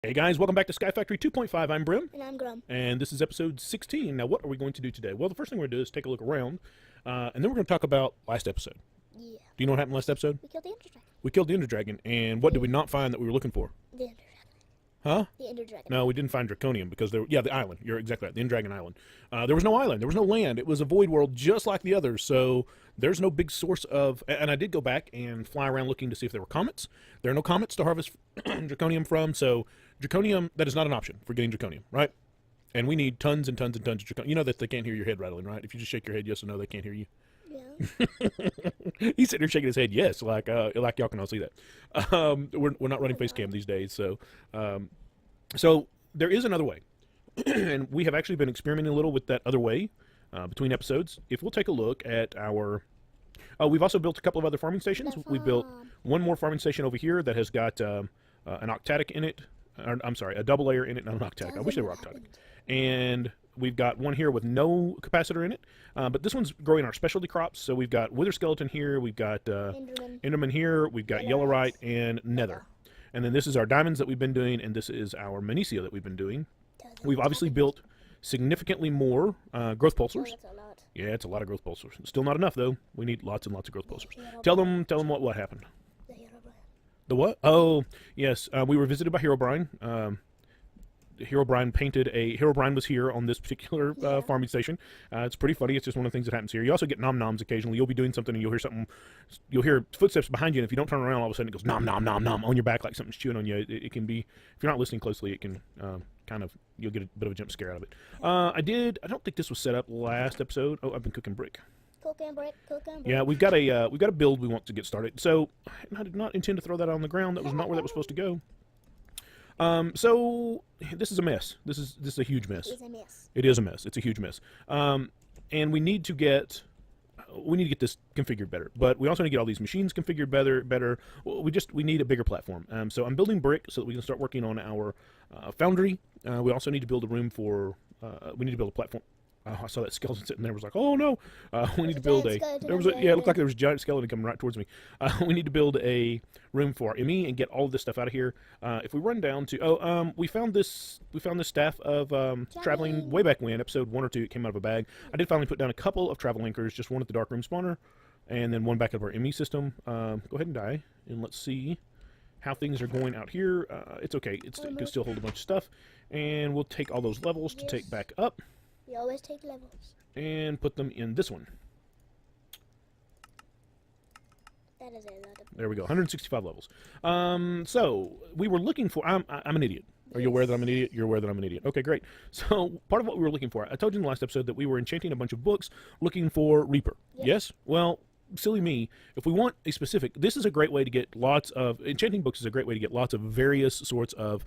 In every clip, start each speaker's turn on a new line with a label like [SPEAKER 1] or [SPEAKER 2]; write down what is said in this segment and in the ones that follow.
[SPEAKER 1] Hey guys, welcome back to Sky Factory 2.5. I'm Brim.
[SPEAKER 2] And I'm Grum.
[SPEAKER 1] And this is episode 16. Now, what are we going to do today? Well, the first thing we're going to do is take a look around, and then we're going to talk about last episode.
[SPEAKER 2] Yeah.
[SPEAKER 1] Do you know what happened last episode?
[SPEAKER 2] We killed the Ender Dragon.
[SPEAKER 1] We killed the Ender Dragon, and what did we not find that we were looking for?
[SPEAKER 2] The Ender Dragon.
[SPEAKER 1] Huh?
[SPEAKER 2] The Ender Dragon.
[SPEAKER 1] No, we didn't find Draconium because there. Yeah, the island. You're exactly right. The Ender Dragon Island. There was no island. There was no land. It was a void world just like the others. So there's no big source of. And I did go back and fly around looking to see if there were comets. There are no comets to harvest Draconium from. So Draconium, that is not an option for getting Draconium, right? And we need tons and tons and tons of Draconium. You know that they can't hear your head rattling, right? If you just shake your head yes or no, they can't hear you.
[SPEAKER 2] Yeah.
[SPEAKER 1] He's sitting there shaking his head yes, like y'all can all see that. We're not running face cam these days, so so there is another way, and we have actually been experimenting a little with that other way between episodes. If we'll take a look at our, we've also built a couple of other farming stations. We built one more farming station over here that has got an octadic in it. I'm sorry, a double layer in it, not an octadic. I wish they were octadic. And we've got one here with no capacitor in it, but this one's growing our specialty crops. So we've got wither skeleton here, we've got enderman here, we've got yellowite and nether. And then this is our diamonds that we've been doing, and this is our magnesia that we've been doing. We've obviously built significantly more growth pulsars.
[SPEAKER 2] That's a lot.
[SPEAKER 1] Yeah, it's a lot of growth pulsars. Still not enough though. We need lots and lots of growth pulsars. Tell them what happened.
[SPEAKER 2] The Herobrine.
[SPEAKER 1] The what? Oh, yes. We were visited by Herobrine. Herobrine painted a... Herobrine was here on this particular farming station. It's pretty funny. It's just one of the things that happens here. You also get nom-noms occasionally. You'll be doing something and you'll hear something... You'll hear footsteps behind you, and if you don't turn around, all of a sudden it goes nom-nom-nom-nom on your back like something's chewing on you. It can be... If you're not listening closely, it can kind of... You'll get a bit of a jump scare out of it. I don't think this was set up last episode. Oh, I've been cooking brick.
[SPEAKER 2] Cook and brick.
[SPEAKER 1] Yeah, we've got a build we want to get started. So I did not intend to throw that on the ground. That was not where that was supposed to go. So this is a mess. This is a huge mess.
[SPEAKER 2] It's a mess.
[SPEAKER 1] It is a mess. It's a huge mess. And we need to get this configured better. But we also need to get all these machines configured better. We need a bigger platform. So I'm building brick so that we can start working on our foundry. We also need to build a room for. We need to build a platform. I saw that skeleton sitting there. I was like, oh no, we need to build a. There was it looked like there was a giant skeleton coming right towards me. We need to build a room for our ME and get all of this stuff out of here. If we run down to, we found this staff of traveling way back when, episode 1 or 2. It came out of a bag. I did finally put down a couple of travel anchors, just one at the dark room spawner, and then one back of our ME system. Go ahead and die, and let's see how things are going out here. It's okay. It can still hold a bunch of stuff, and we'll take all those levels to take back up.
[SPEAKER 2] We always take levels.
[SPEAKER 1] And put them in this one.
[SPEAKER 2] That is a lot of...
[SPEAKER 1] There we go, 165 levels. So we were looking for. I'm an idiot. Are you aware that I'm an idiot? You're aware that I'm an idiot. Okay, great. So part of what we were looking for, I told you in the last episode that we were enchanting a bunch of books looking for Reaper. Yes? Well, silly me. If we want a specific, this is a great way to get lots of enchanting books. Is a great way to get lots of various sorts of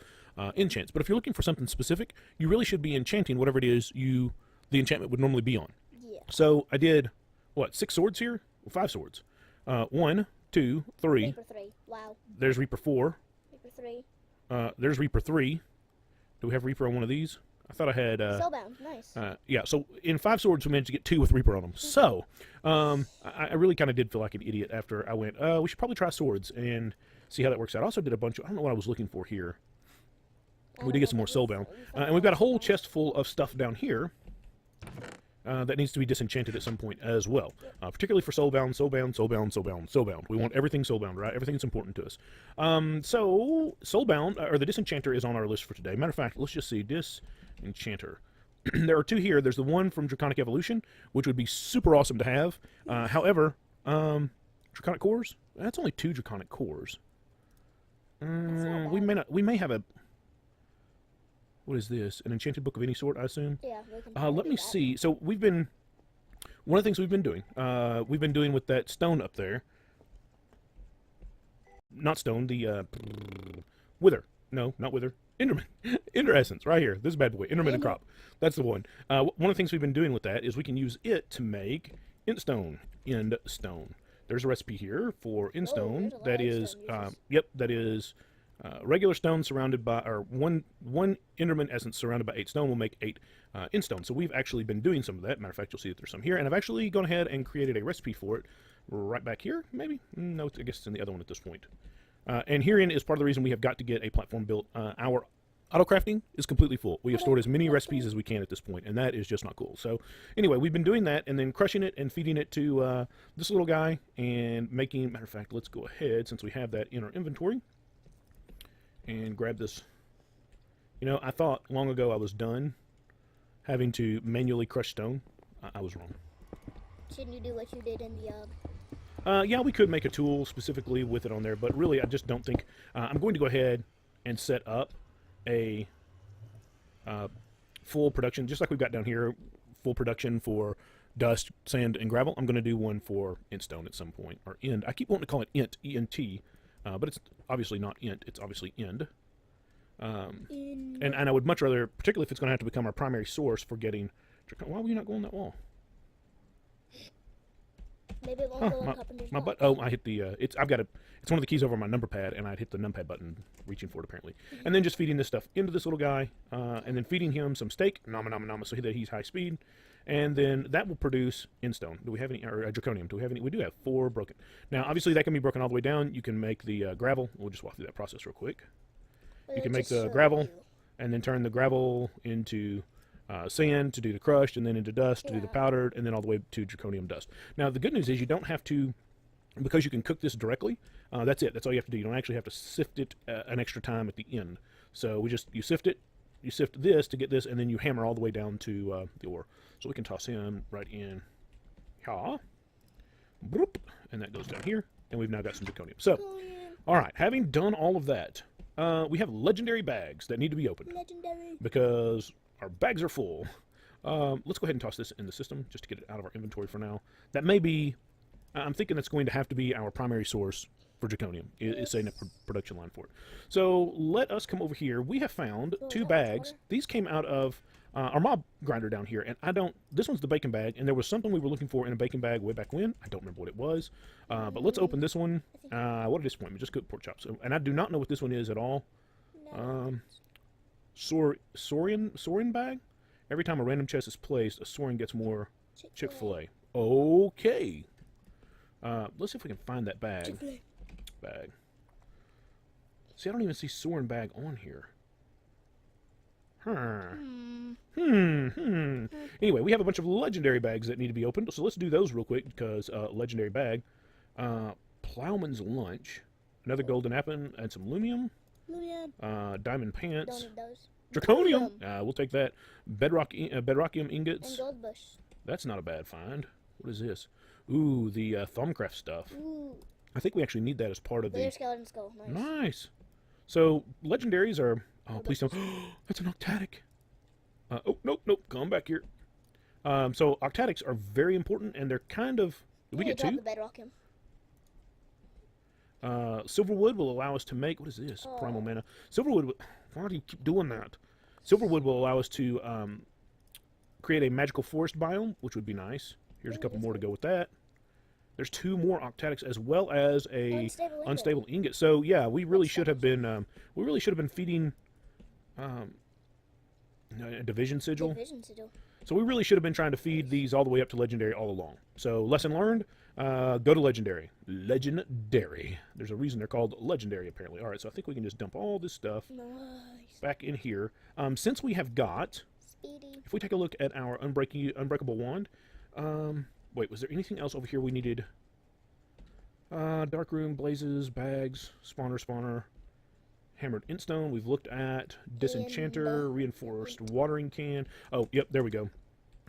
[SPEAKER 1] enchants. But if you're looking for something specific, you really should be enchanting whatever it is the enchantment would normally be on.
[SPEAKER 2] Yeah.
[SPEAKER 1] So I did what, 6 swords here? Well, 5 swords. 1, 2, 3.
[SPEAKER 2] Reaper 3. Wow.
[SPEAKER 1] There's Reaper 4.
[SPEAKER 2] Reaper 3.
[SPEAKER 1] There's Reaper 3. Do we have Reaper on one of these? I thought I had.
[SPEAKER 2] Soulbound. Nice.
[SPEAKER 1] Yeah, so in 5 swords, we managed to get 2 with Reaper on them. So, I really kind of did feel like an idiot after I went, we should probably try swords and see how that works out. I also did a bunch of, I don't know what I was looking for here. We did get some more soulbound. And we've got a whole chest full of stuff down here that needs to be disenchanted at some point as well. Particularly for soulbound. We want everything soulbound, right? Everything's important to us. So, soulbound, or the disenchanter is on our list for today. Matter of fact, let's just see, disenchanter. There are 2 here. There's the one from Draconic Evolution, which would be super awesome to have. However, Draconic cores? That's only 2 Draconic cores. We may have a... What is this? An enchanted book of any sort, I assume?
[SPEAKER 2] Yeah, we can
[SPEAKER 1] let me see. So one of the things we've been doing with that stone up there. Not stone, the wither. No, not wither. Enderman. Ender essence, right here. This bad boy. Enderman and crop. That's the one. One of the things we've been doing with that is we can use it to make endstone. Endstone. There's a recipe here for endstone. That is, that is regular stone surrounded by, or one enderman essence surrounded by 8 stone will make 8 endstone. So we've actually been doing some of that. Matter of fact, you'll see that there's some here, and I've actually gone ahead and created a recipe for it right back here, maybe? No, I guess it's in the other one at this point. And herein is part of the reason we have got to get a platform built. Our auto crafting is completely full. We have stored as many recipes as we can at this point, and that is just not cool. So anyway, we've been doing that and then crushing it and feeding it to this little guy and making, matter of fact, let's go ahead since we have that in our inventory and grab this. You know, I thought long ago I was done having to manually crush stone. I was wrong.
[SPEAKER 2] Shouldn't you do what you did in the
[SPEAKER 1] Yeah, we could make a tool specifically with it on there, but really I just don't think... I'm going to go ahead and set up a full production, just like we've got down here, full production for dust, sand, and gravel. I'm going to do one for intstone at some point, or end. I keep wanting to call it int, E-N-T, but it's obviously not int, it's obviously end. And I would much rather, particularly if it's going to have to become our primary source for getting... Why were you not going that wall?
[SPEAKER 2] Maybe it won't go on carpenter's
[SPEAKER 1] My
[SPEAKER 2] block.
[SPEAKER 1] butt. Oh, I hit the. It's one of the keys over my number pad, and I'd hit the numpad button, reaching for it apparently. And then just feeding this stuff into this little guy, and then feeding him some steak, nama nama nama, so that he's high speed, and then that will produce endstone. Do we have any, or draconium? Do we have any? We do have 4 broken. Now, obviously, that can be broken all the way down. You can make the gravel. We'll just walk through that process real quick. You can make the gravel, and then turn the gravel into sand to do the crushed, and then into dust to do the powdered, and then all the way to draconium dust. Now, the good news is you don't have to, because you can cook this directly, that's it. That's all you have to do. You don't actually have to sift it an extra time at the end. So you sift it, you sift this to get this, and then you hammer all the way down to the ore. So we can toss him right in here. Boop, and that goes down here, and we've now got some draconium. So, all right, having done all of that, we have legendary bags that need to be opened.
[SPEAKER 2] Legendary.
[SPEAKER 1] Because our bags are full. Let's go ahead and toss this in the system just to get it out of our inventory for now. That may be, I'm thinking that's going to have to be our primary source for draconium, is setting up a production line for it. So let us come over here. We have found 2 bags. These came out of our mob grinder down here, and this one's the bacon bag, and there was something we were looking for in a bacon bag way back when. I don't remember what it was, but let's open this one. What a disappointment, just cooked pork chops. And I do not know what this one is at all. Soaring bag? Every time a random chest is placed, a Soaring gets more Chick-fil-A. Okay. Let's see if we can find that bag. See, I don't even see Soaring bag on here. Anyway, we have a bunch of legendary bags that need to be opened, so let's do those real quick because legendary bag. Plowman's lunch, another golden apple, and some lumium. Diamond pants. Draconium. We'll take that. Bedrockium ingots.
[SPEAKER 2] And gold bush.
[SPEAKER 1] That's not a bad find. What is this? Ooh, the Thumbcraft stuff.
[SPEAKER 2] Ooh.
[SPEAKER 1] I think we actually need that as part of the...
[SPEAKER 2] skeleton skull.
[SPEAKER 1] Nice. So, legendaries are... Oh, please don't... That's an octatic. Oh, nope. Come back here. So, octatics are very important, and they're kind of... Did we get 2?
[SPEAKER 2] The bedrockium.
[SPEAKER 1] Silverwood will allow us to make... What is this? Primal mana. Silverwood... Why do you keep doing that? Silverwood will allow us to create a magical forest biome, which would be nice. Here's a couple more to go with that. There's 2 more octatics as well as a unstable ingot. So yeah, we really should have been feeding a division sigil. So we really should have been trying to feed these all the way up to legendary all along. So lesson learned, go to legendary. Legendary. There's a reason they're called legendary apparently. All right, so I think we can just dump all this stuff back in here. Since we have got, if we take a look at our unbreakable wand, wait, was there anything else over here we needed? Dark room, blazes, bags, spawner, hammered intstone. We've looked at disenchanter, reinforced watering can. Oh, yep, there we go.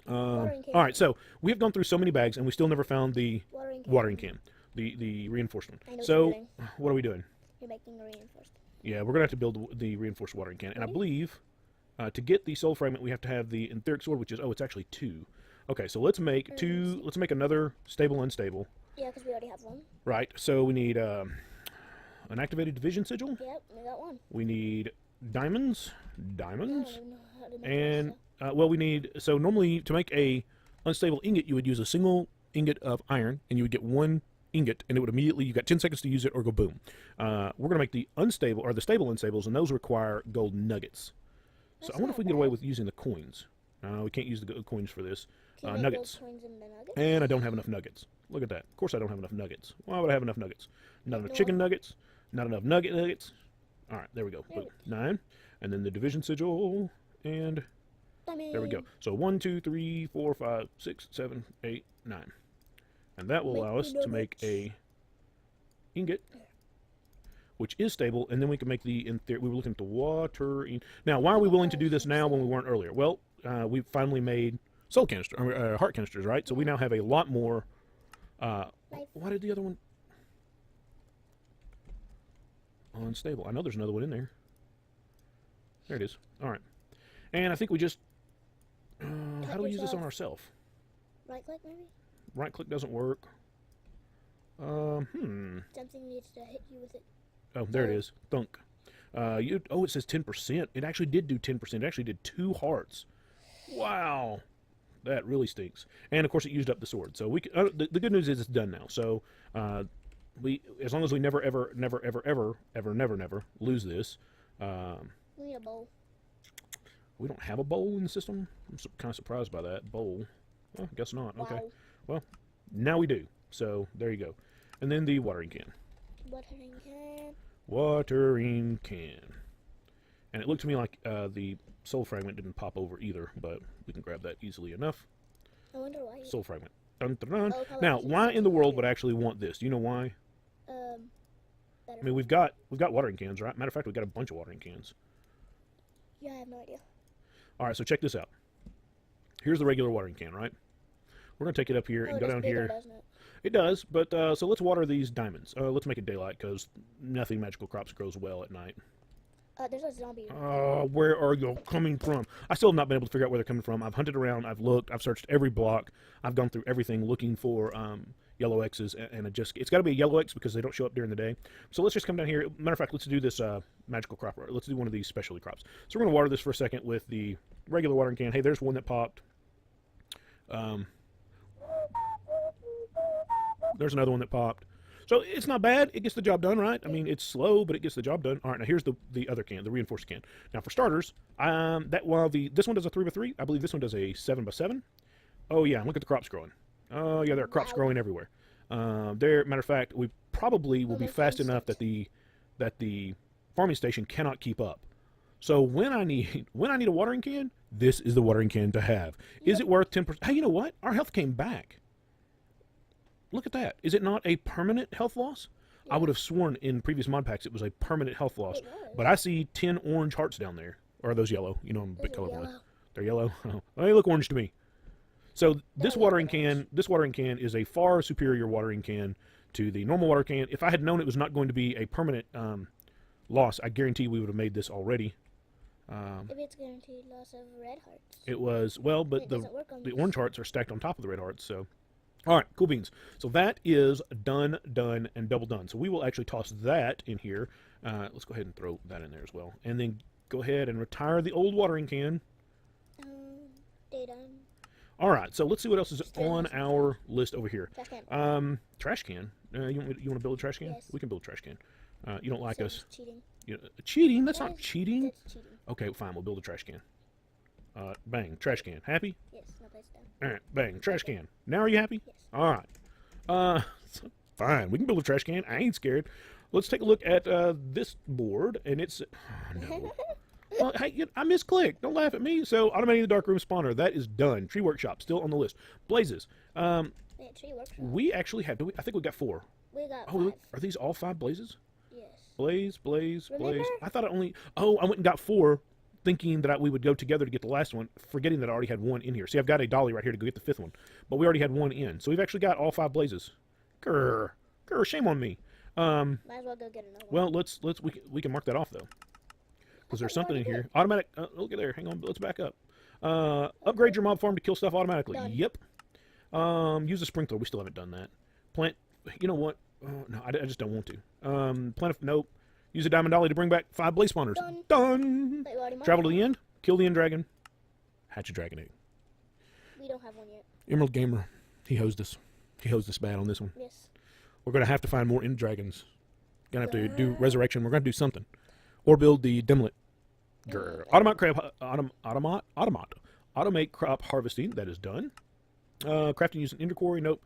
[SPEAKER 1] All right, so we have gone through so many bags and we still never found the watering can, the reinforced one. So what are we doing?
[SPEAKER 2] You're making a reinforced.
[SPEAKER 1] Yeah, we're gonna have to build the reinforced watering can, and I believe to get the soul fragment we have to have the etheric sword, which is it's actually 2. Okay, so let's make 2. Let's make another stable unstable.
[SPEAKER 2] Yeah, because we already have one.
[SPEAKER 1] Right. So we need an activated division sigil.
[SPEAKER 2] Yep, we got one.
[SPEAKER 1] We need diamonds,
[SPEAKER 2] And
[SPEAKER 1] well, we need, so normally to make a unstable ingot, you would use a single ingot of iron, and you would get 1 ingot, and it would immediately, you got 10 seconds to use it or go boom. We're going to make the unstable, or the stable unstables, and those require gold nuggets. So I wonder if we can get away with using the coins. No, we can't use the coins for this. Nuggets. And I don't have enough nuggets. Look at that. Of course I don't have enough nuggets. Why would I have enough nuggets? Not enough chicken nuggets. Not enough nuggets. All right, there we go. 9. and then the division sigil, and there we go.
[SPEAKER 2] Diamond.
[SPEAKER 1] So 1, 2, 3, 4, 5, 6, 7, 8, 9. And that will allow us to make a ingot, which is stable, and then we can make the, we were looking at the water. Now, why are we willing to do this now when we weren't earlier? Well, we finally made soul canister, or heart canisters, right? So we now have a lot more. Why did the other one? Unstable. I know there's another one in there. There it is. All right. And I think we just, how do we use this on ourselves?
[SPEAKER 2] Right click maybe?
[SPEAKER 1] Right click doesn't work.
[SPEAKER 2] Something needs to hit you with it.
[SPEAKER 1] Oh, there it is. Thunk. It says 10%. It actually did do 10%. It actually did 2 hearts. Wow. That really stinks. And of course, it used up the sword. So we can, the good news is it's done now. So as long as we never lose this.
[SPEAKER 2] We need a bowl.
[SPEAKER 1] We don't have a bowl in the system. I'm kind of surprised by that. Bowl. Well, I guess not.
[SPEAKER 2] Wow.
[SPEAKER 1] Okay. Well, now we do. So there you go. And then the watering can.
[SPEAKER 2] Watering can.
[SPEAKER 1] Watering can. And it looked to me like the soul fragment didn't pop over either, but we can grab that easily enough.
[SPEAKER 2] I wonder why.
[SPEAKER 1] Soul fragment. Dun, dun, dun.
[SPEAKER 2] Oh,
[SPEAKER 1] now, why in the world would I actually want this? Do you know why?
[SPEAKER 2] Better.
[SPEAKER 1] I mean, we've got watering cans, right? Matter of fact, we've got a bunch of watering cans.
[SPEAKER 2] Yeah, I have no idea.
[SPEAKER 1] All right, so check this out. Here's the regular watering can, right? We're going to take it up here and go down here.
[SPEAKER 2] Doesn't it?
[SPEAKER 1] It does, but so let's water these diamonds. Let's make it daylight because nothing magical crops grows well at night.
[SPEAKER 2] There's a zombie.
[SPEAKER 1] Where are you coming from? I still have not been able to figure out where they're coming from. I've hunted around, I've looked, I've searched every block. I've gone through everything looking for yellow X's, and it's got to be a yellow X because they don't show up during the day. So let's just come down here. Matter of fact, let's do this magical crop. Let's do one of these specialty crops. So we're going to water this for a second with the regular watering can. Hey, there's one that popped. There's another one that popped. So it's not bad. It gets the job done, right? I mean, it's slow, but it gets the job done. All right, now here's the other can, the reinforced can. Now for starters, while this one does a 3x3, I believe this one does a 7x7. Oh yeah, and look at the crops growing. Oh yeah, there are crops growing everywhere. Matter of fact, we probably will be fast enough that the farming station cannot keep up. So when I need a watering can, this is the watering can to have. Is it worth 10%? Hey, you know what? Our health came back. Look at that. Is it not a permanent health loss? Yeah. I would have sworn in previous mod packs it was a permanent health loss. But I see 10 orange hearts down there. Or are those yellow? You know I'm a bit colorblind. They're yellow? Oh, they look orange to me. So this watering can is a far superior watering can to the normal water can. If I had known it was not going to be a permanent loss, I guarantee we would have made this already.
[SPEAKER 2] Maybe it's guaranteed loss of red hearts.
[SPEAKER 1] It was, well, but the orange hearts are stacked on top of the red hearts, so... All right, cool beans. So that is done, and double done. So we will actually toss that in here. Let's go ahead and throw that in there as well. And then go ahead and retire the old watering can.
[SPEAKER 2] They done.
[SPEAKER 1] All right, so let's see what else is on our list over here.
[SPEAKER 2] Trash can.
[SPEAKER 1] Trash can? You want to build a trash can?
[SPEAKER 2] Yes.
[SPEAKER 1] We can build a trash can. You don't like us.
[SPEAKER 2] Cheating.
[SPEAKER 1] Cheating? That's not cheating.
[SPEAKER 2] That's cheating.
[SPEAKER 1] Okay, fine. We'll build a trash can. Bang. Trash can. Happy?
[SPEAKER 2] Yes, no place down.
[SPEAKER 1] All right, bang. Trash can. Now are you happy?
[SPEAKER 2] Yes.
[SPEAKER 1] All right. Fine. We can build a trash can. I ain't scared. Let's take a look at this board, and it's... Oh, no. Well, hey, I misclicked. Don't laugh at me. So, automating the dark room spawner. That is done. Tree workshop. Still on the list. Blazes.
[SPEAKER 2] Yeah, tree workshop.
[SPEAKER 1] We actually have... I think we got 4.
[SPEAKER 2] We got 5.
[SPEAKER 1] Are these all 5 blazes?
[SPEAKER 2] Yes.
[SPEAKER 1] Blaze, blaze,
[SPEAKER 2] Remember?
[SPEAKER 1] blaze. I thought I only... Oh, I went and got 4, thinking that we would go together to get the last one, forgetting that I already had 1 in here. See, I've got a dolly right here to go get the 5th one. But we already had 1 in. So we've actually got all 5 blazes. Grr. Grr, shame on me.
[SPEAKER 2] Might as well go get another
[SPEAKER 1] Well,
[SPEAKER 2] one.
[SPEAKER 1] we can mark that off, though. Because there's something in here. Automatic... look at there. Hang on. Let's back up. Upgrade your mob farm to kill stuff automatically.
[SPEAKER 2] Done.
[SPEAKER 1] Yep. Use a sprinkler. We still haven't done that. Plant... You know what? No, I just don't want to. Nope. Use a diamond dolly to bring back 5 blaze spawners. Done.
[SPEAKER 2] Wait, we already marked
[SPEAKER 1] Travel to
[SPEAKER 2] one?
[SPEAKER 1] the end. Kill the end dragon. Hatch a dragon egg.
[SPEAKER 2] We don't have one yet.
[SPEAKER 1] Emerald Gamer. He hosed us. He hosed us bad on this one.
[SPEAKER 2] Yes.
[SPEAKER 1] We're going to have to find more end dragons. Going to have to do resurrection. We're going to do something. Or build the Dimlet. Grr. Automate crop harvesting. That is done. Crafting using ender quarry. Nope.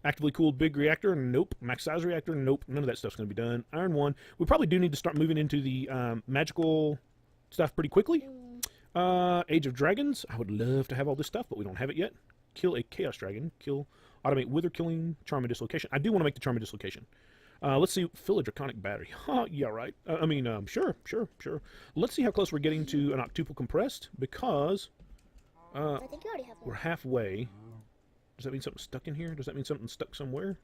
[SPEAKER 1] Actively cooled big reactor. Nope. Max size reactor. Nope. None of that stuff's going to be done. Iron 1. We probably do need to start moving into the magical stuff pretty quickly.
[SPEAKER 2] Mm,
[SPEAKER 1] Age of Dragons. I would love to have all this stuff, but we don't have it yet. Kill a Chaos Dragon. Automate Wither Killing, Charm and Dislocation. I do want to make the Charm and Dislocation. Let's see. Fill a Draconic Battery. Yeah, right. Sure. Let's see how close we're getting to an Octuple Compressed, because
[SPEAKER 2] I think you already have
[SPEAKER 1] we're
[SPEAKER 2] one.
[SPEAKER 1] halfway. Does that mean something stuck in here? Does that mean something stuck somewhere?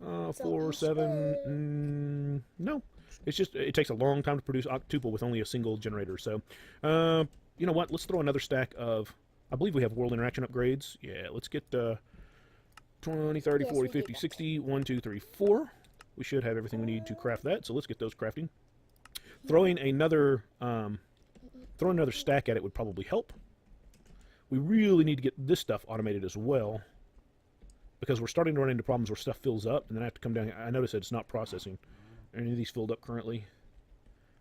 [SPEAKER 2] So
[SPEAKER 1] 4, 7. No. It's just, it takes a long time to produce Octuple with only a single generator. So, you know what? Let's throw another stack of, I believe we have world interaction upgrades. Yeah, let's get 20, 30,
[SPEAKER 2] Yes,
[SPEAKER 1] 40,
[SPEAKER 2] we do
[SPEAKER 1] 50,
[SPEAKER 2] that.
[SPEAKER 1] 60. 1, 2, 3, 4. We should have everything we need to craft that. So let's get those crafting. Throwing another stack at it would probably help. We really need to get this stuff automated as well, because we're starting to run into problems where stuff fills up, and then I have to come down. I notice that it's not processing. Are any of these filled up currently?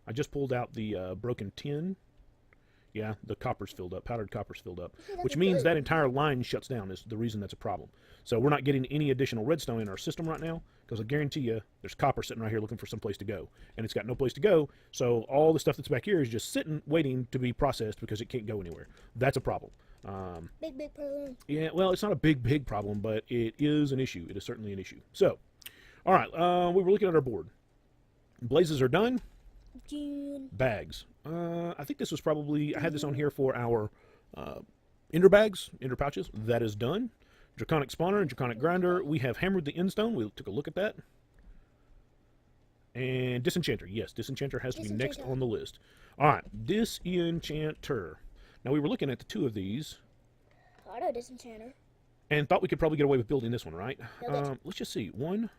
[SPEAKER 1] I just pulled out the broken tin. Yeah, the copper's filled up. Powdered copper's filled up,
[SPEAKER 2] Okay, that's
[SPEAKER 1] which means
[SPEAKER 2] good.
[SPEAKER 1] that entire line shuts down is the reason that's a problem. So we're not getting any additional redstone in our system right now, because I guarantee you there's copper sitting right here looking for some place to go, and it's got no place to go. So all the stuff that's back here is just sitting waiting to be processed because it can't go anywhere. That's a problem.
[SPEAKER 2] Big problem.
[SPEAKER 1] Yeah, well, it's not a big problem, but it is an issue. It is certainly an issue. So, all right, we were looking at our board. Blazes are done.
[SPEAKER 2] June.
[SPEAKER 1] Bags. I think this was probably, I had this on here for our ender bags, ender pouches. That is done. Draconic spawner and draconic grinder. We have hammered the endstone. We took a look at that. And disenchanter. Yes, disenchanter has to be next
[SPEAKER 2] Disenchanter.
[SPEAKER 1] on the list. All right, disenchanter. Now, we were looking at the two of these
[SPEAKER 2] Auto disenchanter.
[SPEAKER 1] and thought we could probably get away with building this one, right?
[SPEAKER 2] Build it.
[SPEAKER 1] Let's just see. 1,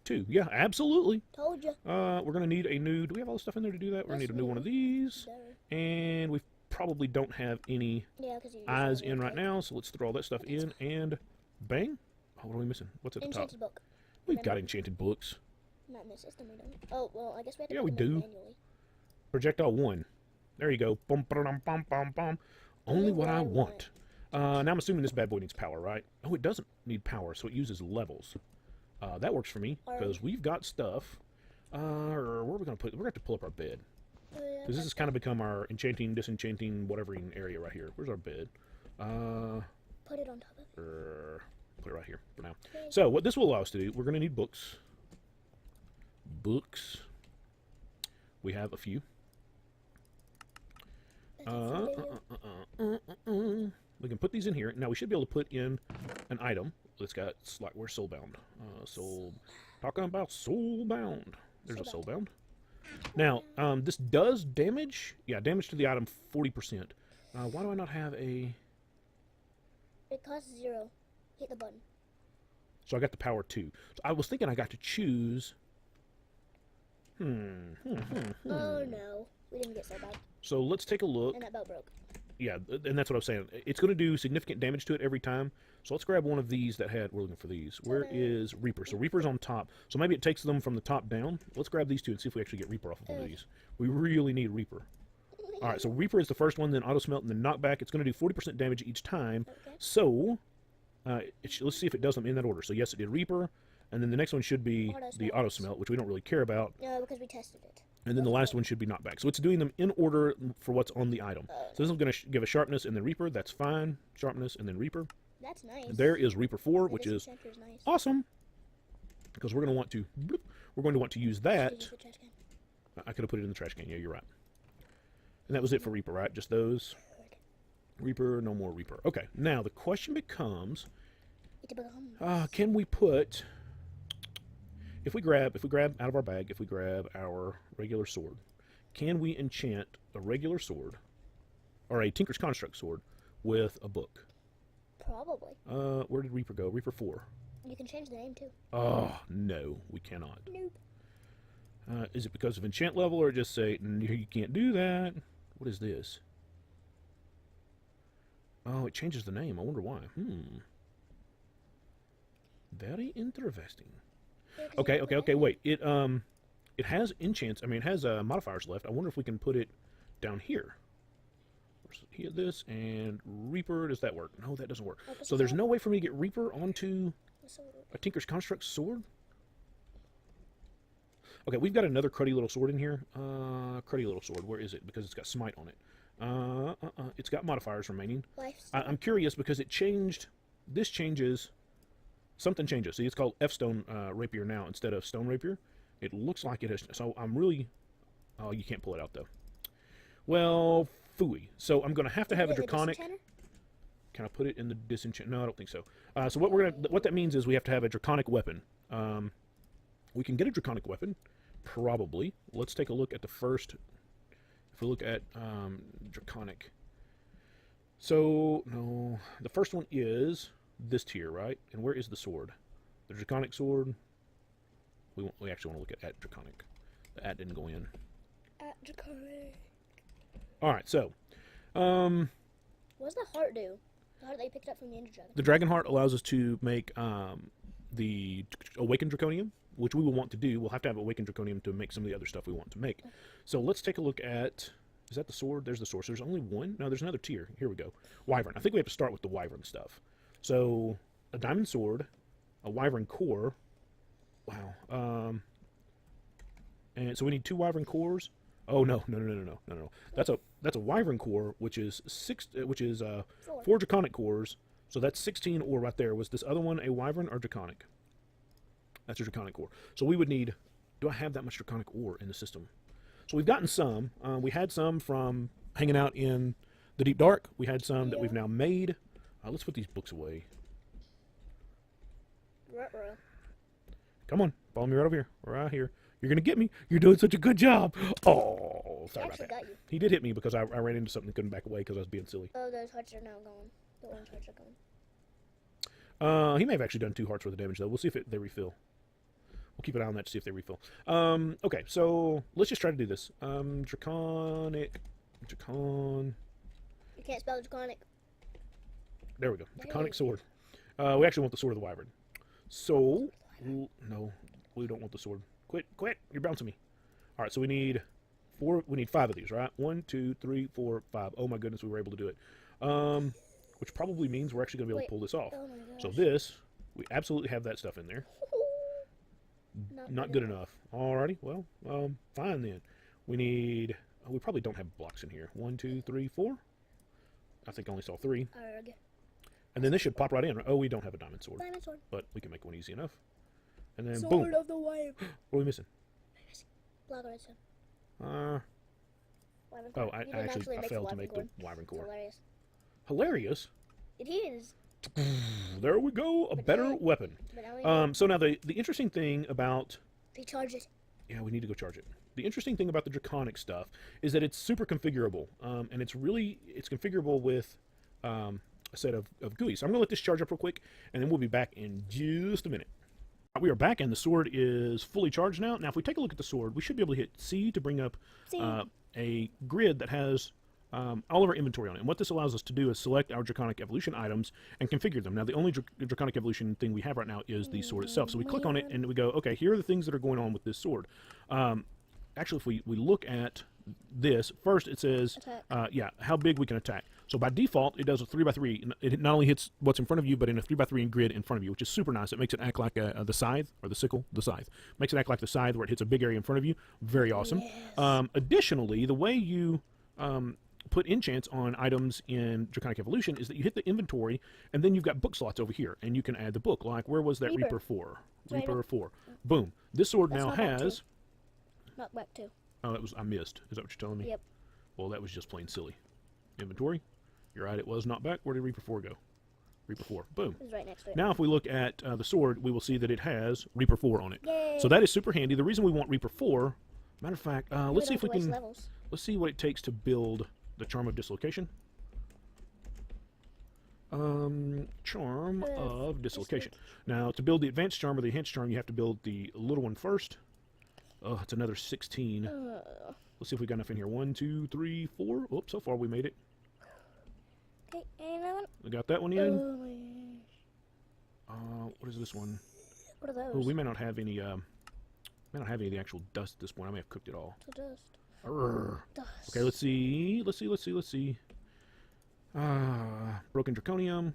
[SPEAKER 1] 2. Yeah, absolutely.
[SPEAKER 2] Told you.
[SPEAKER 1] We're going to need a new... Do we have all the stuff in there to do that? We're going to need a new one of these. And we probably don't have any
[SPEAKER 2] Yeah, because you
[SPEAKER 1] eyes in right now, so let's throw all that stuff in and bang. Oh, what are we missing? What's at the top?
[SPEAKER 2] Enchanted book.
[SPEAKER 1] We've got enchanted books.
[SPEAKER 2] Not in the system, we don't. Oh, well, I guess we have to
[SPEAKER 1] Yeah,
[SPEAKER 2] put
[SPEAKER 1] we
[SPEAKER 2] them in
[SPEAKER 1] do.
[SPEAKER 2] manually.
[SPEAKER 1] Projectile 1. There you go. Bum, ba-dum, bum, bum, bum. Only what I want. Now I'm assuming this bad boy needs power, right? Oh, it doesn't need power, so it uses levels. That works for me, because we've got stuff. Where are we going to put it? We're going to have to pull up our bed.
[SPEAKER 2] Oh, yeah.
[SPEAKER 1] Because this has kind of become our enchanting, disenchanting, whatevering area right here. Where's our bed?
[SPEAKER 2] Put it on top of it.
[SPEAKER 1] Put it right here for now.
[SPEAKER 2] Okay.
[SPEAKER 1] So what this will allow us to do, we're going to need books. Books. We have a few. We can put these in here. Now we should be able to put in an item that's got we're soulbound. Talking about soulbound. There's a soulbound. Now this does damage. Yeah, damage to the item 40%. Why do I not have a?
[SPEAKER 2] It costs 0. Hit the button.
[SPEAKER 1] So I got the power 2. So I was thinking I got to choose.
[SPEAKER 2] Oh no, we didn't get so bad.
[SPEAKER 1] So let's take a look.
[SPEAKER 2] And that belt broke.
[SPEAKER 1] Yeah, and that's what I was saying. It's going to do significant damage to it every time. So let's grab one of these that had... We're looking for these. Where is Reaper? So Reaper's on top. So maybe it takes them from the top down. Let's grab these two and see if we actually get Reaper off of one of these. We really need Reaper. All right, so Reaper is the first one, then Auto Smelt, and then Knockback. It's going to do 40% damage each time.
[SPEAKER 2] Okay.
[SPEAKER 1] So let's see if it does them in that order. So yes, it did Reaper. And then the next one should be the Auto Smelt, which we don't really care about.
[SPEAKER 2] No, because we tested it.
[SPEAKER 1] And then the last one should be Knockback. So it's doing them in order for what's on the item. So this is going to give a Sharpness and then Reaper. That's fine. Sharpness and then Reaper.
[SPEAKER 2] That's nice.
[SPEAKER 1] There is Reaper 4, which is
[SPEAKER 2] Disenchanter is nice.
[SPEAKER 1] awesome. Because we're going to want to... We're going to want to use that.
[SPEAKER 2] Use the trash can.
[SPEAKER 1] I could have put it in the trash can. Yeah, you're right. And that was it for Reaper, right? Just those. Reaper, no more Reaper. Okay, now the question becomes... can we put... If we grab out of our bag, if we grab our regular sword, can we enchant a regular sword or a Tinker's Construct sword with a book?
[SPEAKER 2] Probably.
[SPEAKER 1] Where did Reaper go? Reaper 4.
[SPEAKER 2] You can change the name too.
[SPEAKER 1] Oh, no, we cannot.
[SPEAKER 2] Nope.
[SPEAKER 1] Is it because of enchant level or just say, you can't do that? What is this? Oh, it changes the name. I wonder why. Very interesting. Okay, wait. It has enchants. I mean, it has modifiers left. I wonder if we can put it down here. Here, this, and Reaper. Does that work? No, that doesn't work. So there's no way for me to get Reaper onto a Tinker's Construct sword? Okay, we've got another cruddy little sword in here. Cruddy little sword. Where is it? Because it's got smite on it. It's got modifiers remaining. I'm curious because it changed. This changes. Something changes. See, it's called F-stone rapier now instead of stone rapier. It looks like it has. So I'm really. Oh, you can't pull it out though. Well, phooey. So I'm going to have a draconic. Can I put it in the disenchant? No, I don't think so. So what that means is we have to have a draconic weapon. We can get a draconic weapon, probably. Let's take a look at the first. If we look at draconic. So no, the first one is this tier, right? And where is the sword? The draconic sword. We actually want to look at draconic. The at didn't go in.
[SPEAKER 2] At draconic.
[SPEAKER 1] All right, so.
[SPEAKER 2] What does the heart do? The heart they picked up from the Ender Dragon.
[SPEAKER 1] The Dragon Heart allows us to make the Awakened Draconium, which we will want to do. We'll have to have Awakened Draconium to make some of the other stuff we want to make. So let's take a look at... Is that the sword? There's the sword. So there's only one? No, there's another tier. Here we go. Wyvern. I think we have to start with the Wyvern stuff. So, a diamond sword, a Wyvern core. Wow. And so we need 2 Wyvern cores. Oh no. That's a Wyvern core, which is 4 Draconic cores. So that's 16 ore right there. Was this other one a Wyvern or Draconic? That's a Draconic core. So we would need. Do I have that much Draconic ore in the system? So we've gotten some. We had some from hanging out in the Deep Dark. We had some that we've now made. Let's put these books away.
[SPEAKER 2] Ruh-roh.
[SPEAKER 1] Come on, follow me right over here. Right here. You're gonna get me. You're doing such a good job. Oh, sorry about that.
[SPEAKER 2] Got you.
[SPEAKER 1] He did hit me because I ran into something and couldn't back away because I was being silly.
[SPEAKER 2] Oh, those hearts are now gone. The orange hearts are gone.
[SPEAKER 1] He may have actually done 2 hearts worth of damage though. We'll see if they refill. We'll keep an eye on that to see if they refill. Okay, so let's just try to do this. Draconic.
[SPEAKER 2] You can't spell draconic.
[SPEAKER 1] There we go. Draconic sword. We actually want the sword of the Wyvern. So, no, we don't want the sword. Quit! You're bouncing me. All right, so we need 4. We need 5 of these, right? 1, 2, 3, 4, 5. Oh my goodness, we were able to do it. Which probably means we're actually going to be able to pull this off.
[SPEAKER 2] Oh my gosh.
[SPEAKER 1] So this, we absolutely have that stuff in there. Not good enough. Alrighty, well, fine then. We need. We probably don't have blocks in here. 1, 2, 3, 4. I think I only saw 3.
[SPEAKER 2] Arg.
[SPEAKER 1] And then this should pop right in. Oh, we don't have a diamond sword.
[SPEAKER 2] Diamond sword.
[SPEAKER 1] But we can make one easy enough. And then
[SPEAKER 2] Sword
[SPEAKER 1] boom.
[SPEAKER 2] of the Wyvern.
[SPEAKER 1] What are we missing?
[SPEAKER 2] Black redstone.
[SPEAKER 1] Oh, I actually failed to make the Wyvern core. Hilarious.
[SPEAKER 2] It is.
[SPEAKER 1] There we go. A better weapon. So now the interesting thing about...
[SPEAKER 2] They charge it.
[SPEAKER 1] Yeah, we need to go charge it. The interesting thing about the Draconic stuff is that it's super configurable. And it's configurable with a set of GUIs. So I'm going to let this charge up real quick, and then we'll be back in just a minute. We are back, and the sword is fully charged now. Now, if we take a look at the sword, we should be able to hit C to bring up a grid that has all of our inventory on it. And what this allows us to do is select our Draconic Evolution items and configure them. Now, the only Draconic Evolution thing we have right now is the sword itself. So we click on it, and we go, okay, here are the things that are going on with this sword. Actually, if we look at this, first it says, how big we can attack. So by default, it does a 3x3. It not only hits what's in front of you, but in a 3x3 grid in front of you, which is super nice. It makes it act like the scythe, or the sickle, the scythe. Makes it act like the scythe where it hits a big area in front of you. Very awesome. Yes. Additionally, the way you put enchants on items in Draconic Evolution is that you hit the inventory, and then you've got book slots over here, and you can add the book. Like, where was that Reaper 4? Reaper 4. Boom. This sword now has...
[SPEAKER 2] Knockback 2.
[SPEAKER 1] Oh, I missed. Is that what you're telling me?
[SPEAKER 2] Yep.
[SPEAKER 1] Well, that was just plain silly. Inventory. You're right, it was knockback. Where did Reaper 4 go? Reaper 4. Boom.
[SPEAKER 2] It's right next to it.
[SPEAKER 1] Now, if we look at the sword, we will see that it has Reaper 4 on it.
[SPEAKER 2] Yay.
[SPEAKER 1] So that is super handy. The reason we want Reaper 4, matter of fact, let's see if we can...
[SPEAKER 2] Levels.
[SPEAKER 1] Let's see what it takes to build the Charm of Dislocation. Charm of Dislocation. Now, to build the Advanced Charm or the Enhanced Charm, you have to build the little one first. Oh, it's another 16. Let's see if we got enough in here. 1, 2, 3, 4. Oops, so far we made it.
[SPEAKER 2] Okay, and another one.
[SPEAKER 1] We got that one in.
[SPEAKER 2] Oh my gosh.
[SPEAKER 1] What is this one?
[SPEAKER 2] What are those?
[SPEAKER 1] Oh, we may not have any. May not have any of the actual dust at this point. I may have cooked it all.
[SPEAKER 2] It's dust.
[SPEAKER 1] Dust. Okay, let's see. Broken Draconium.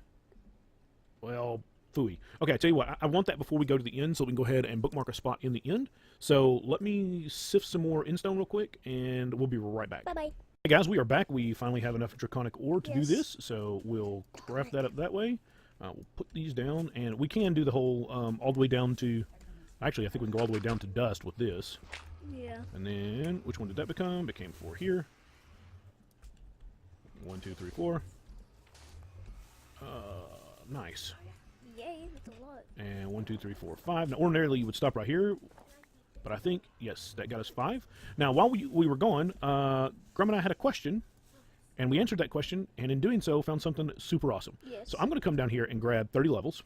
[SPEAKER 1] Well, Phooey. Okay, I tell you what, I want that before we go to the end so we can go ahead and bookmark a spot in the end. So let me sift some more endstone real quick, and we'll be right back.
[SPEAKER 2] Bye-bye.
[SPEAKER 1] Hey guys, we are back. We finally have enough draconic ore to do
[SPEAKER 2] Yes.
[SPEAKER 1] this, so we'll craft that up that way. We'll put these down, and we can do the whole all the way down to... Actually, I think we can go all the way down to dust with this.
[SPEAKER 2] Yeah.
[SPEAKER 1] And then, which one did that become? Became 4 here. 1, 2, 3, 4. Nice.
[SPEAKER 2] Yay, that's a lot.
[SPEAKER 1] And 1, 2, 3, 4, 5. Now, ordinarily, you would stop right here, but I think, yes, that got us 5. Now, while we were gone, Grum and I had a question, and we answered that question, and in doing so, found something super awesome.
[SPEAKER 2] Yes.
[SPEAKER 1] So I'm going to come down here and grab 30 levels.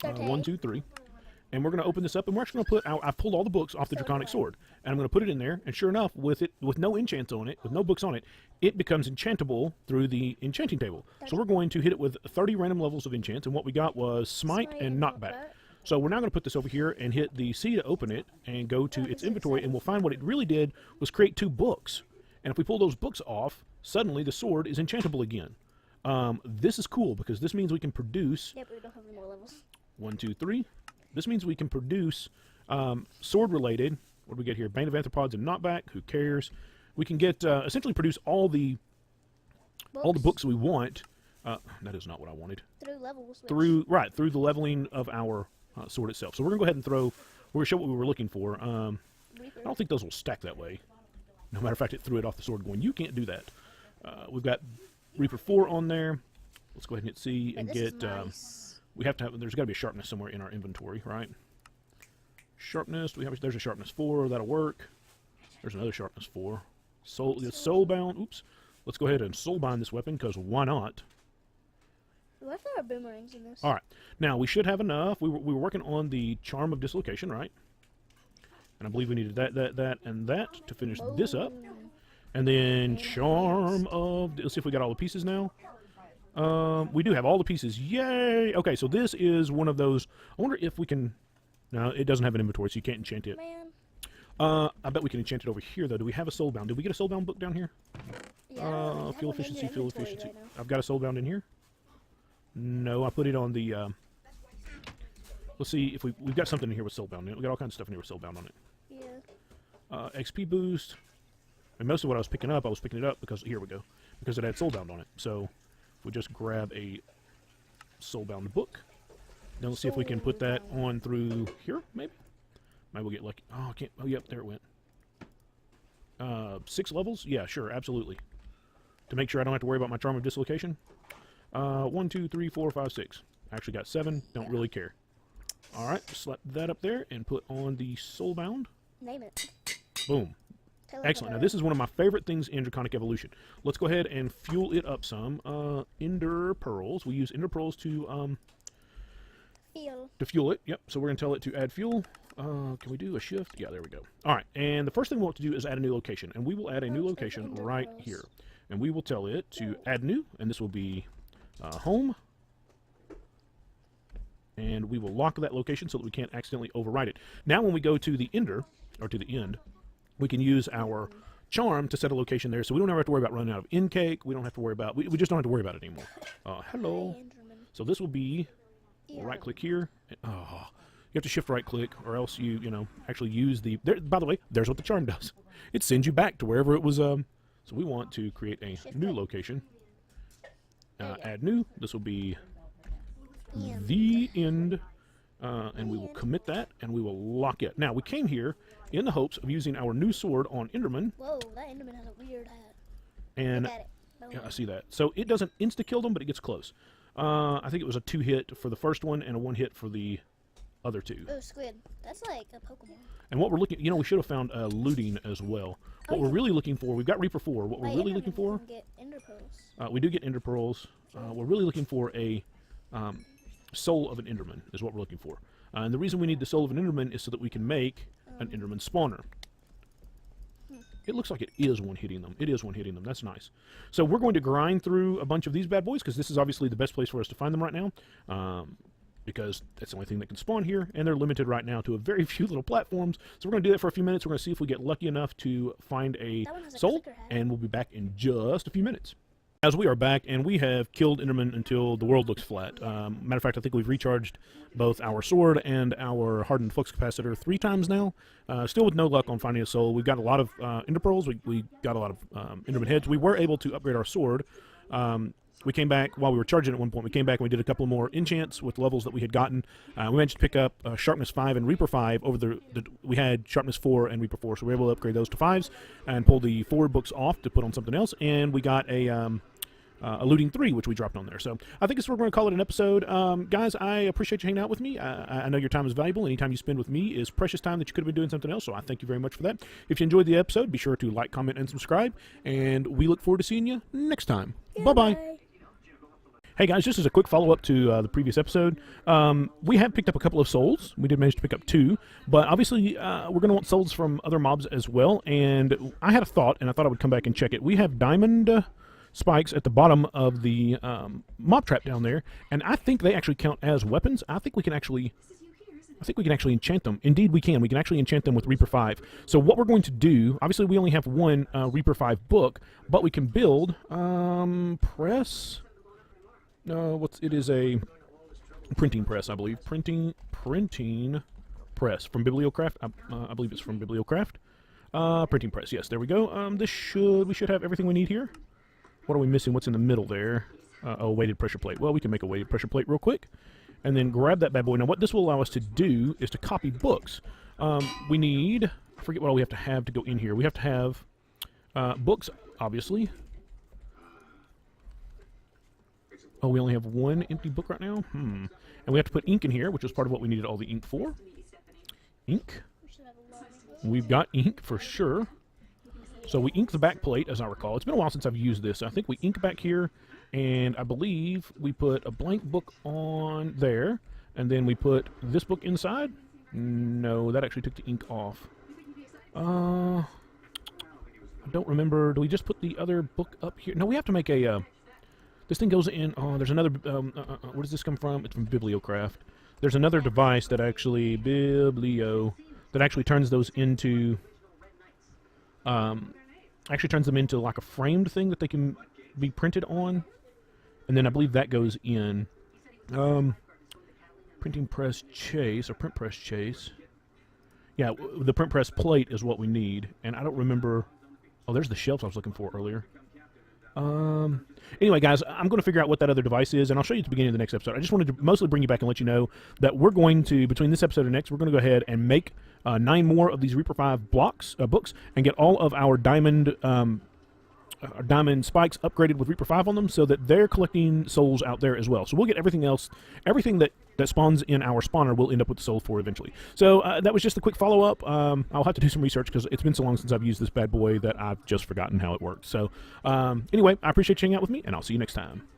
[SPEAKER 2] Okay.
[SPEAKER 1] 1, 2, 3. And we're going to open this up, and we're actually going to put... I've pulled all the books off the Draconic Sword, and I'm going to put it in there, and sure enough, with no enchants on it, with no books on it, it becomes enchantable through the enchanting table. So we're going to hit it with 30 random levels of enchants, and what we got was Smite and Knockback. So we're now going to put this over here and hit the C to open it, and go to its inventory, and we'll find what it really did was create 2 books. And if we pull those books off, suddenly the sword is enchantable again. This is cool, because this means we can produce...
[SPEAKER 2] Yep, we don't have any more levels.
[SPEAKER 1] 1, 2, 3. This means we can produce sword-related. What do we get here? Bane of Arthropods and Knockback. Who cares? We can get essentially produce all the books we want. That is not what I wanted.
[SPEAKER 2] Through levels.
[SPEAKER 1] Through the leveling of our sword itself. So we're gonna go ahead and throw. We're gonna show what we were looking for. I don't think those will stack that way. No matter of fact, it threw it off the sword, going, "You can't do that." We've got Reaper 4 on there. Let's go ahead and hit C and get. We have to have. There's got to be a sharpness somewhere in our inventory, right? Sharpness. There's a sharpness 4. That'll work. There's another sharpness 4. Soulbound. Oops. Let's go ahead and soulbind this weapon, because why not?
[SPEAKER 2] What if there are boomerangs in this?
[SPEAKER 1] All right. Now we should have enough. We were working on the charm of dislocation, right? And I believe we needed that, and that to finish this up. And then charm of. Let's see if we got all the pieces now. We do have all the pieces. Yay! Okay, so this is one of those. I wonder if we can. No, it doesn't have an inventory, so you can't enchant it.
[SPEAKER 2] Man.
[SPEAKER 1] I bet we can enchant it over here, though. Do we have a soulbound? Did we get a soulbound book down here?
[SPEAKER 2] Yeah,
[SPEAKER 1] Fuel efficiency, fuel efficiency.
[SPEAKER 2] Right
[SPEAKER 1] I've got a soulbound in here. No, I put it on the. Let's see if we've got something in here with soulbound. We got all kinds of stuff in here with soulbound on it.
[SPEAKER 2] Yeah.
[SPEAKER 1] XP boost. And most of what I was picking up, it up because here we go, because it had soulbound on it. So if we just grab a soulbound book, then let's see if we can put that on through here. Maybe we'll get lucky. Oh, I can't. Oh, yep, there it went. 6 levels? Yeah, sure, absolutely. To make sure I don't have to worry about my charm of dislocation. 1, 2, 3, 4, 5, 6. I actually got 7. Don't really care. All right, slap that up there and put on the soulbound.
[SPEAKER 2] Name it.
[SPEAKER 1] Boom. Excellent. Now this is one of my favorite things in Draconic Evolution. Let's go ahead and fuel it up some. Ender pearls. We use ender pearls to fuel it. Yep. So we're gonna tell it to add fuel. Can we do a shift? Yeah, there we go. All right. And the first thing we want to do is add a new location, and we will add a new location right here. And we will tell it to add new, and this will be home. And we will lock that location so that we can't accidentally overwrite it. Now, when we go to the ender or to the end, we can use our charm to set a location there, so we don't ever have to worry about running out of in-cake. We don't have to worry about... We just don't have to worry about it anymore. Hello. So this will be... We'll right-click here. Oh, you have to shift right-click, or else you actually use the... by the way, there's what the charm does. It sends you back to wherever it was... So we want to create a new location. Add new. This will be the end. And we will commit that, and we will lock it. Now, we came here in the hopes of using our new sword on Enderman.
[SPEAKER 2] Whoa, that Enderman has a weird hat.
[SPEAKER 1] And
[SPEAKER 2] Look at it.
[SPEAKER 1] yeah, I see that. So it doesn't insta-kill them, but it gets close. I think it was a 2-hit for the first one and a 1-hit for the other 2.
[SPEAKER 2] Oh, squid. That's like a Pokemon.
[SPEAKER 1] And what we're looking... we should have found looting as well. What we're really looking for... We've got Reaper 4. What we're really looking for...
[SPEAKER 2] Get Ender Pearls.
[SPEAKER 1] We do get Ender Pearls. We're really looking for a... soul of an Enderman is what we're looking for. And the reason we need the soul of an Enderman is so that we can make an Enderman spawner. It looks like it is one hitting them. It is one hitting them. That's nice. So we're going to grind through a bunch of these bad boys, because this is obviously the best place for us to find them right now. Because that's the only thing that can spawn here, and they're limited right now to a very few little platforms. So we're going to do that for a few minutes. We're going to see if we get lucky enough to find a soul, and we'll be back in just a few minutes. As we are back, and we have killed Enderman until the world looks flat. Matter of fact, I think we've recharged both our sword and our hardened flux capacitor 3 times now. Still with no luck on finding a soul. We've got a lot of ender pearls. We got a lot of Enderman heads. We were able to upgrade our sword. We came back while we were charging at one point. We came back and we did a couple more enchants with levels that we had gotten. We managed to pick up Sharpness 5 and Reaper 5 over we had Sharpness 4 and Reaper 4, so we were able to upgrade those to 5s and pull the 4 books off to put on something else. And we got a Looting 3, which we dropped on there. So I think we're going to call it an episode. Guys, I appreciate you hanging out with me. I know your time is valuable. Any time you spend with me is precious time that you could have been doing something else, so I thank you very much for that. If you enjoyed the episode, be sure to like, comment, and subscribe, and we look forward to seeing you next time. Bye-bye. Hey guys, just as a quick follow-up to the previous episode, we have picked up a couple of souls. We did manage to pick up 2, but obviously we're going to want souls from other mobs as well, and I had a thought, and I thought I would come back and check it. We have diamond spikes at the bottom of the mob trap down there, and I think they actually count as weapons. I think we can actually enchant them. Indeed, we can. We can actually enchant them with Reaper 5. So what we're going to do, obviously we only have one Reaper 5 book, but we can build press. No, it is a printing press, I believe. Printing press from Bibliocraft. I believe it's from Bibliocraft. Printing press. Yes, there we go. We should have everything we need here. What are we missing? What's in the middle there? Oh, weighted pressure plate. Well, we can make a weighted pressure plate real quick, and then grab that bad boy. Now, what this will allow us to do is to copy books. We need. I forget what all we have to go in here. We have to have books, obviously. Oh, we only have one empty book right now? And we have to put ink in here, which is part of what we needed all the ink for. Ink. We've got ink for sure. So we ink the back plate, as I recall. It's been a while since I've used this. I think we ink back here, and I believe we put a blank book on there, and then we put this book inside. No, that actually took the ink off. I don't remember. Do we just put the other book up here? No, we have to make a... This thing goes in. Oh, there's another. Where does this come from? It's from Bibliocraft. There's another device that actually that actually turns those into. Actually turns them into like a framed thing that they can be printed on, and then I believe that goes in. Printing press chase or print press chase. Yeah, the print press plate is what we need, and I don't remember. Oh, there's the shelves I was looking for earlier. Anyway, guys, I'm going to figure out what that other device is, and I'll show you at the beginning of the next episode. I just wanted to mostly bring you back and let you know that we're going to, between this episode and next, we're going to go ahead and make 9 more of these Reaper 5 books, and get all of our diamond spikes upgraded with Reaper 5 on them, so that they're collecting souls out there as well. So we'll get everything else, everything that spawns in our spawner will end up with the soul for eventually. So that was just a quick follow-up. I'll have to do some research because it's been so long since I've used this bad boy that I've just forgotten how it works. So anyway, I appreciate you hanging out with me, and I'll see you next time.